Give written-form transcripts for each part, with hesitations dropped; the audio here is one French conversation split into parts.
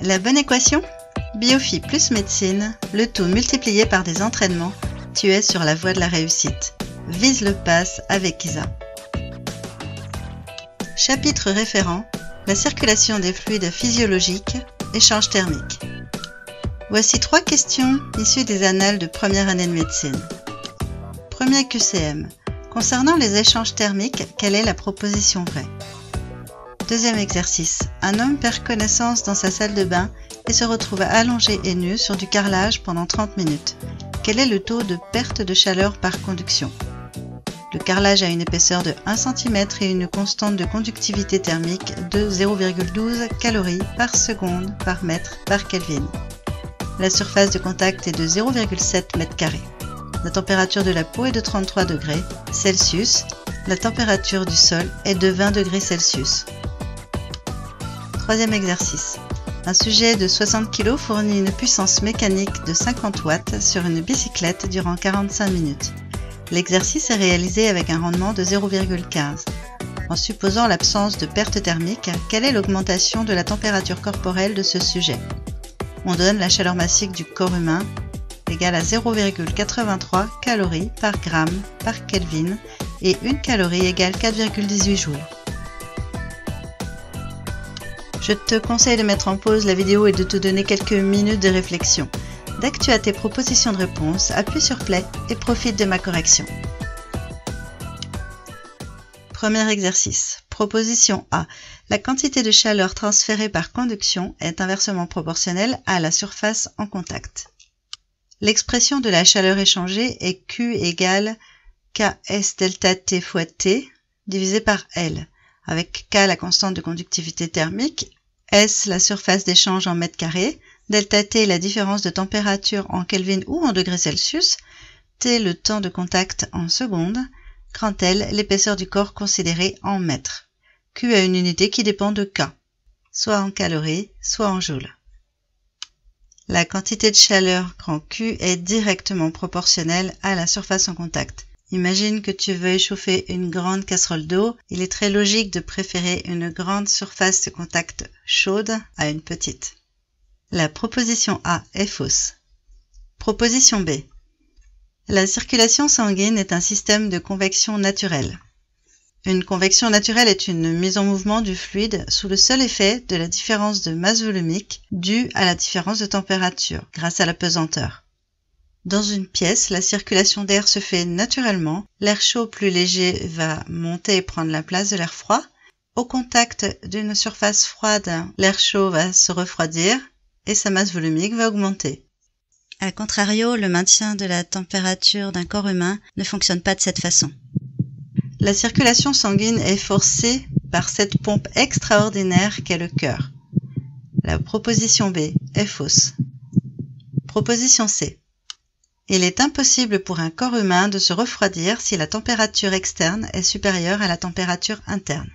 La bonne équation? Biophy plus médecine, le tout multiplié par des entraînements, tu es sur la voie de la réussite. Vise le pass avec Isa. Chapitre référent: la circulation des fluides physiologiques, échange thermique. Voici 3 questions issues des annales de première année de médecine. Premier QCM. Concernant les échanges thermiques, quelle est la proposition vraie? Deuxième exercice. Un homme perd connaissance dans sa salle de bain et se retrouve allongé et nu sur du carrelage pendant 30 minutes. Quel est le taux de perte de chaleur par conduction? Le carrelage a une épaisseur de 1 cm et une constante de conductivité thermique de 0,12 calories par seconde par mètre par Kelvin. La surface de contact est de 0,7 m². La température de la peau est de 33 degrés Celsius. La température du sol est de 20 degrés Celsius. Troisième exercice. Un sujet de 60 kg fournit une puissance mécanique de 50 watts sur une bicyclette durant 45 minutes. L'exercice est réalisé avec un rendement de 0,15. En supposant l'absence de perte thermique, quelle est l'augmentation de la température corporelle de ce sujet? On donne la chaleur massique du corps humain égale à 0,83 calories par gramme par Kelvin et 1 calorie égale 4,18 joules. Je te conseille de mettre en pause la vidéo et de te donner quelques minutes de réflexion. Dès que tu as tes propositions de réponse, appuie sur play et profite de ma correction. Premier exercice. Proposition A. La quantité de chaleur transférée par conduction est inversement proportionnelle à la surface en contact. L'expression de la chaleur échangée est Q égale Ks delta T fois T divisé par L, avec K la constante de conductivité thermique, S la surface d'échange en mètres carrés, delta T la différence de température en Kelvin ou en degrés Celsius, T le temps de contact en secondes, grand L l'épaisseur du corps considérée en mètres. Q a une unité qui dépend de K, soit en calories, soit en joules. La quantité de chaleur grand Q est directement proportionnelle à la surface en contact. Imagine que tu veux chauffer une grande casserole d'eau. Il est très logique de préférer une grande surface de contact chaude à une petite. La proposition A est fausse. Proposition B. La circulation sanguine est un système de convection naturelle. Une convection naturelle est une mise en mouvement du fluide sous le seul effet de la différence de masse volumique due à la différence de température grâce à la pesanteur. Dans une pièce, la circulation d'air se fait naturellement. L'air chaud plus léger va monter et prendre la place de l'air froid. Au contact d'une surface froide, l'air chaud va se refroidir et sa masse volumique va augmenter. A contrario, le maintien de la température d'un corps humain ne fonctionne pas de cette façon. La circulation sanguine est forcée par cette pompe extraordinaire qu'est le cœur. La proposition B est fausse. Proposition C. Il est impossible pour un corps humain de se refroidir si la température externe est supérieure à la température interne.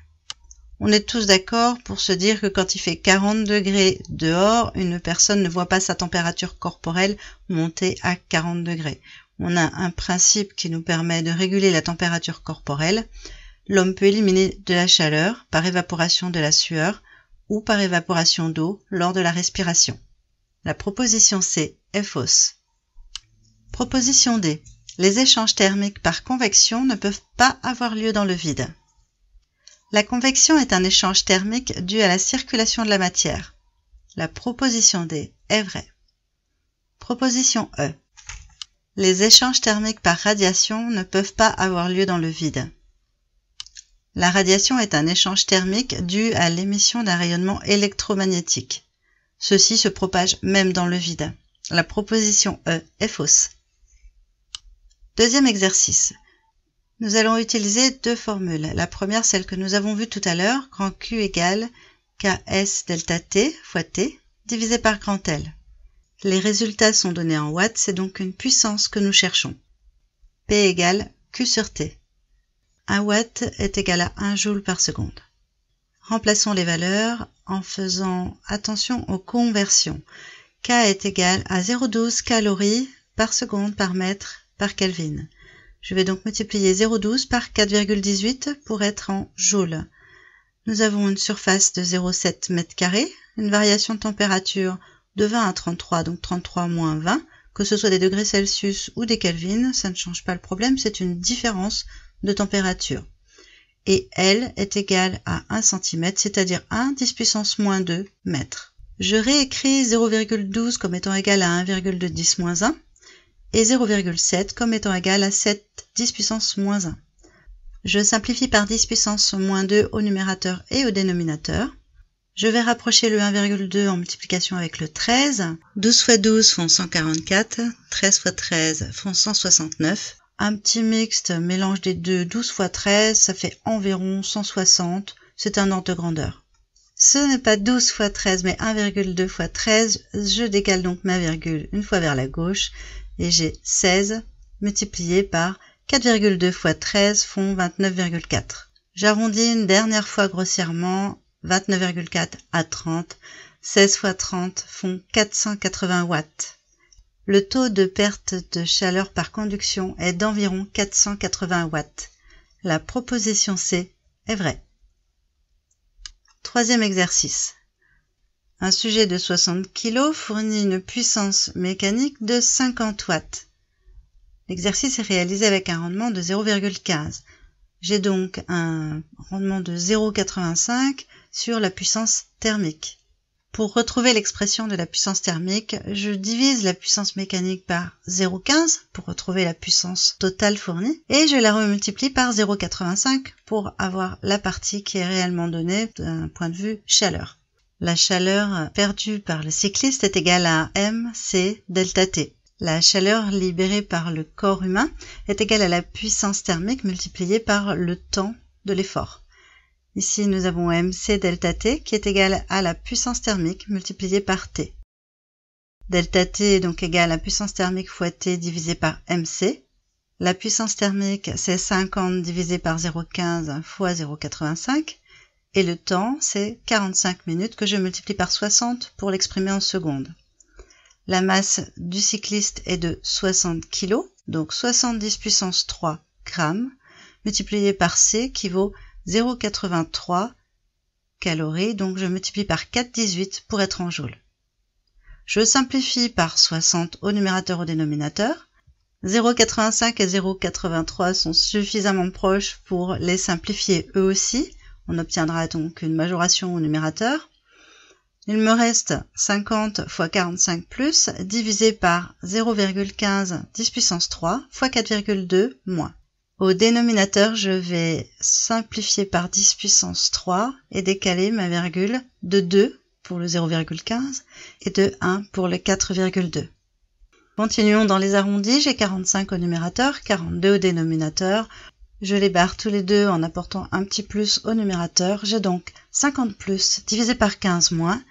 On est tous d'accord pour se dire que quand il fait 40 degrés dehors, une personne ne voit pas sa température corporelle monter à 40 degrés. On a un principe qui nous permet de réguler la température corporelle. L'homme peut éliminer de la chaleur par évaporation de la sueur ou par évaporation d'eau lors de la respiration. La proposition C est fausse. Proposition D. Les échanges thermiques par convection ne peuvent pas avoir lieu dans le vide. La convection est un échange thermique dû à la circulation de la matière. La proposition D est vraie. Proposition E. Les échanges thermiques par radiation ne peuvent pas avoir lieu dans le vide. La radiation est un échange thermique dû à l'émission d'un rayonnement électromagnétique. Ceci se propage même dans le vide. La proposition E est fausse. Deuxième exercice. Nous allons utiliser 2 formules. La première, celle que nous avons vue tout à l'heure, grand Q égale Ks delta T fois T divisé par grand L. Les résultats sont donnés en watts, c'est donc une puissance que nous cherchons. P égale Q sur T. 1 watt est égal à 1 joule par seconde. Remplaçons les valeurs en faisant attention aux conversions. K est égal à 0,12 calories par seconde par mètre par Kelvin. Je vais donc multiplier 0,12 par 4,18 pour être en joules. Nous avons une surface de 0,7 m², une variation de température de 20 à 33, donc 33 moins 20, que ce soit des degrés Celsius ou des Kelvin, ça ne change pas le problème, c'est une différence de température. Et L est égal à 1 cm, c'est-à-dire 1 10 puissance moins 2 mètres. Je réécris 0,12 comme étant égal à 1,10 moins 1 et 0,7 comme étant égal à 7 10 puissance moins 1. Je simplifie par 10 puissance moins 2 au numérateur et au dénominateur. Je vais rapprocher le 1,2 en multiplication avec le 13. 12 fois 12 font 144, 13 fois 13 font 169. Un petit mixte mélange des deux, 12 fois 13, ça fait environ 160. C'est un ordre de grandeur. Ce n'est pas 12 fois 13, mais 1,2 fois 13. Je décale donc ma virgule une fois vers la gauche et j'ai 16 multiplié par 4,2 fois 13 font 29,4. J'arrondis une dernière fois grossièrement, 29,4 à 30. 16 fois 30 font 480 watts. Le taux de perte de chaleur par conduction est d'environ 480 watts. La proposition C est vraie. Troisième exercice. Un sujet de 60 kg fournit une puissance mécanique de 50 watts. L'exercice est réalisé avec un rendement de 0,15. J'ai donc un rendement de 0,85 sur la puissance thermique. Pour retrouver l'expression de la puissance thermique, je divise la puissance mécanique par 0,15 pour retrouver la puissance totale fournie et je la remultiplie par 0,85 pour avoir la partie qui est réellement donnée d'un point de vue chaleur. La chaleur perdue par le cycliste est égale à mc delta T. La chaleur libérée par le corps humain est égale à la puissance thermique multipliée par le temps de l'effort. Ici, nous avons mc delta T qui est égal à la puissance thermique multipliée par T. Delta T est donc égal à la puissance thermique fois T divisé par mc. La puissance thermique, c'est 50 divisé par 0,15 fois 0,85. Et le temps, c'est 45 minutes que je multiplie par 60 pour l'exprimer en secondes. La masse du cycliste est de 60 kg, donc 70 puissance 3 grammes, multiplié par C qui vaut 0,83 calories, donc je multiplie par 4,18 pour être en joules. Je simplifie par 60 au numérateur au dénominateur. 0,85 et 0,83 sont suffisamment proches pour les simplifier eux aussi. On obtiendra donc une majoration au numérateur. Il me reste 50 fois 45 plus divisé par 0,15 10 puissance 3 fois 4,2 moins. Au dénominateur, je vais simplifier par 10 puissance 3 et décaler ma virgule de 2 pour le 0,15 et de 1 pour le 4,2. Continuons dans les arrondis, j'ai 45 au numérateur, 42 au dénominateur. Je les barre tous les deux en apportant un petit plus au numérateur. J'ai donc 50 plus divisé par 15 moins,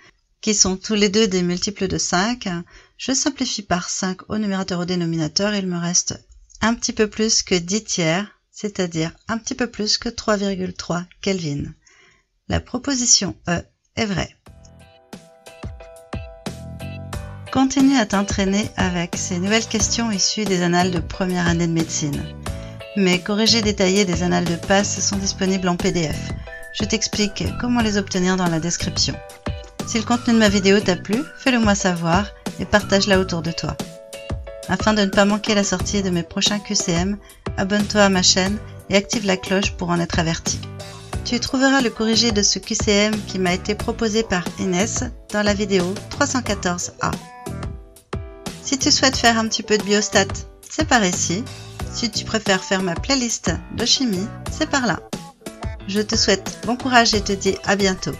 qui sont tous les deux des multiples de 5. Je simplifie par 5 au numérateur au dénominateur. Il me reste un petit peu plus que 10 tiers, c'est-à-dire un petit peu plus que 3,3 Kelvin. La proposition E est vraie. Continue à t'entraîner avec ces nouvelles questions issues des annales de première année de médecine. Mes corrigés détaillés des annales de passe sont disponibles en PDF. Je t'explique comment les obtenir dans la description. Si le contenu de ma vidéo t'a plu, fais-le moi savoir et partage-la autour de toi. Afin de ne pas manquer la sortie de mes prochains QCM, abonne-toi à ma chaîne et active la cloche pour en être averti. Tu trouveras le corrigé de ce QCM qui m'a été proposé par Inès dans la vidéo 314A. Si tu souhaites faire un petit peu de biostat, c'est par ici. Si tu préfères faire ma playlist de chimie, c'est par là. Je te souhaite bon courage et te dis à bientôt.